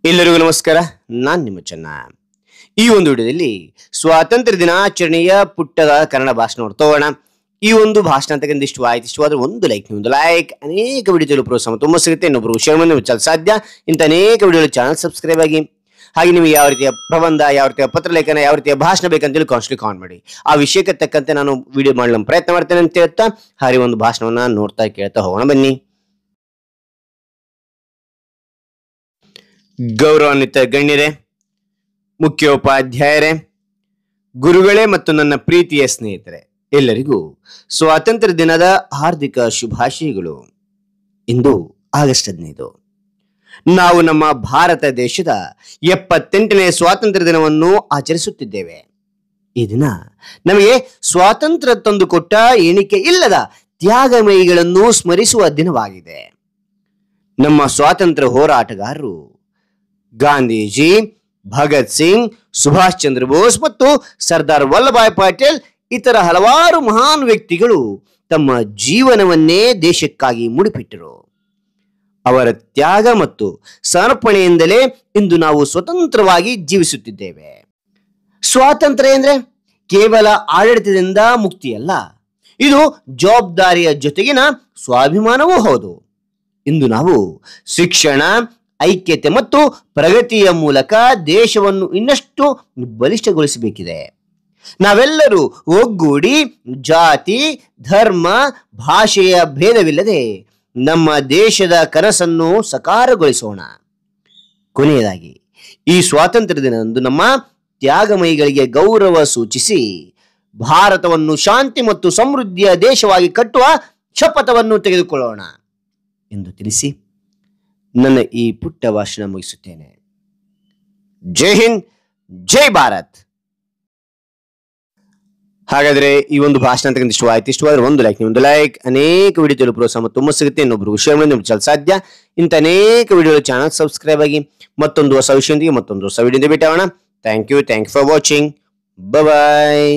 ಎಲ್ಲರಿಗೂ ನಮಸ್ಕಾರ. ನಾನು ನಿಮ್ಮ ಚೆನ್ನ. ಈ ಒಂದು ವಿಡಿಯೋದಲ್ಲಿ ಸ್ವಾತಂತ್ರ್ಯ ದಿನಾಚರಣೆಯ ಪುಟ್ಟದ ಕನ್ನಡ ಭಾಷಣ ನೋಡ್ತೋಗೋಣ. ಈ ಒಂದು ಭಾಷಣ ಅಂತಕ್ಕಂಥ ಇಷ್ಟವಾದ್ರೆ ಒಂದು ಲೈಕ್ ಅನೇಕ ವಿಡಿಯೋಗಳು ಪ್ರೋತ್ಸಾಹ ತುಂಬ ಸಿಗುತ್ತೆ. ಇನ್ನೊಬ್ರು ಶೇರ್ ಮಾಡಿ ಮುಚ್ಚಲು ಸಾಧ್ಯ. ಇಂಥ ಅನೇಕ ವಿಡಿಯೋಗಳು ಚಾನಲ್ ಸಬ್ಸ್ಕ್ರೈಬ್ ಆಗಿ. ಹಾಗೆ ನಿಮಗೆ ಯಾವ ರೀತಿಯ ಪ್ರಬಂಧ, ಯಾವ ರೀತಿಯ ಪತ್ರಲೇಖನ, ಯಾವ ರೀತಿಯ ಭಾಷಣ ಬೇಕಂತೇಳಿ ಕಾಮೆಂಟ್ ಮಾಡಿ. ಆ ವಿಷಯಕ್ಕೆ ತಕ್ಕಂತೆ ನಾನು ವಿಡಿಯೋ ಮಾಡಲು ಪ್ರಯತ್ನ ಮಾಡ್ತೇನೆ ಅಂತ ಹೇಳ್ತಾ ಹಾಗೆ ಒಂದು ಭಾಷಣವನ್ನ ನೋಡ್ತಾ ಕೇಳ್ತಾ ಹೋಗೋಣ ಬನ್ನಿ. ಗೌರವಾನ್ವಿತ ಗಣ್ಯರೇ, ಮುಖ್ಯೋಪಾಧ್ಯಾಯರೇ, ಗುರುಗಳೇ ಮತ್ತು ನನ್ನ ಪ್ರೀತಿಯ ಸ್ನೇಹಿತರೆ, ಎಲ್ಲರಿಗೂ ಸ್ವಾತಂತ್ರ್ಯ ದಿನದ ಹಾರ್ದಿಕ ಶುಭಾಶಯಗಳು. ಇಂದು ಆಗಸ್ಟ್ 15. ನಾವು ನಮ್ಮ ಭಾರತ ದೇಶದ 78ನೇ ಸ್ವಾತಂತ್ರ್ಯ ದಿನವನ್ನು ಆಚರಿಸುತ್ತಿದ್ದೇವೆ. ಈ ದಿನ ನಮಗೆ ಸ್ವಾತಂತ್ರ್ಯ ತಂದುಕೊಟ್ಟ ಎಣಿಕೆ ಇಲ್ಲದ ತ್ಯಾಗಮಯಿಗಳನ್ನು ಸ್ಮರಿಸುವ ದಿನವಾಗಿದೆ. ನಮ್ಮ ಸ್ವಾತಂತ್ರ್ಯ ಹೋರಾಟಗಾರರು ಗಾಂಧೀಜಿ, ಭಗತ್ ಸಿಂಗ್, ಸುಭಾಷ್ ಚಂದ್ರ ಬೋಸ್ ಮತ್ತು ಸರ್ದಾರ್ ವಲ್ಲಭಾಯ್ ಪಟೇಲ್ ಇತರ ಹಲವಾರು ಮಹಾನ್ ವ್ಯಕ್ತಿಗಳು ತಮ್ಮ ಜೀವನವನ್ನೇ ದೇಶಕ್ಕಾಗಿ ಮುಡಿಪಿಟ್ಟರು. ಅವರ ತ್ಯಾಗ ಮತ್ತು ಸಮರ್ಪಣೆಯಿಂದಲೇ ಇಂದು ನಾವು ಸ್ವತಂತ್ರವಾಗಿ ಜೀವಿಸುತ್ತಿದ್ದೇವೆ. ಸ್ವಾತಂತ್ರ್ಯ ಎಂದ್ರೆ ಕೇವಲ ಆಡಳಿತದಿಂದ ಮುಕ್ತಿಯಲ್ಲ, ಇದು ಜವಾಬ್ದಾರಿಯ ಜೊತೆಗಿನ ಸ್ವಾಭಿಮಾನವೂ ಹೌದು. ಇಂದು ನಾವು ಶಿಕ್ಷಣ, ಐಕ್ಯತೆ ಮತ್ತು ಪ್ರಗತಿಯ ಮೂಲಕ ದೇಶವನ್ನು ಇನ್ನಷ್ಟು ಬಲಿಷ್ಠಗೊಳಿಸಬೇಕಿದೆ. ನಾವೆಲ್ಲರೂ ಒಗ್ಗೂಡಿ ಜಾತಿ, ಧರ್ಮ, ಭಾಷೆಯ ಭೇದವಿಲ್ಲದೆ ನಮ್ಮ ದೇಶದ ಕನಸನ್ನು ಸಾಕಾರಗೊಳಿಸೋಣ. ಕೊನೆಯದಾಗಿ ಈ ಸ್ವಾತಂತ್ರ್ಯ ದಿನದಂದು ನಮ್ಮ ತ್ಯಾಗಮಯಿಗಳಿಗೆ ಗೌರವ ಸೂಚಿಸಿ ಭಾರತವನ್ನು ಶಾಂತಿ ಮತ್ತು ಸಮೃದ್ಧಿಯ ದೇಶವಾಗಿ ಕಟ್ಟುವ ಶಪಥವನ್ನು ತೆಗೆದುಕೊಳ್ಳೋಣ ಎಂದು ತಿಳಿಸಿ ನನ್ನ ಈ ಪುಟ್ಟ ಭಾಷಣ ಮುಗಿಸುತ್ತೇನೆ. ಜೈ ಹಿಂದ್, ಜೈ ಭಾರತ್. ಹಾಗಾದ್ರೆ ಈ ಒಂದು ಭಾಷಣ ಅಂತಕ್ಕಂಥ ಇಷ್ಟವಾದ್ರೆ ಒಂದು ಲೈಕ್ ಅನೇಕ ವಿಡಿಯೋ ಪ್ರೋತ್ಸಾಹ ತುಂಬ ಸಿಗುತ್ತೆ. ಇನ್ನೊಬ್ರು ಶೇರ್ ಮಾಡಿ ಮುಚ್ಚಲು ಸಾಧ್ಯ. ಇಂಥ ಅನೇಕ ವಿಡಿಯೋಗಳು ಚಾನಲ್ ಸಬ್ಸ್ಕ್ರೈಬ್ ಆಗಿ. ಮತ್ತೊಂದು ಹೊಸ ವಿಷಯದೊಂದಿಗೆ ಮತ್ತೊಂದು ಹೊಸ ವಿಡಿಯೋದಿಂದ ಭೇಟಿ ಆಗೋಣ. Thank you for watching. Bye.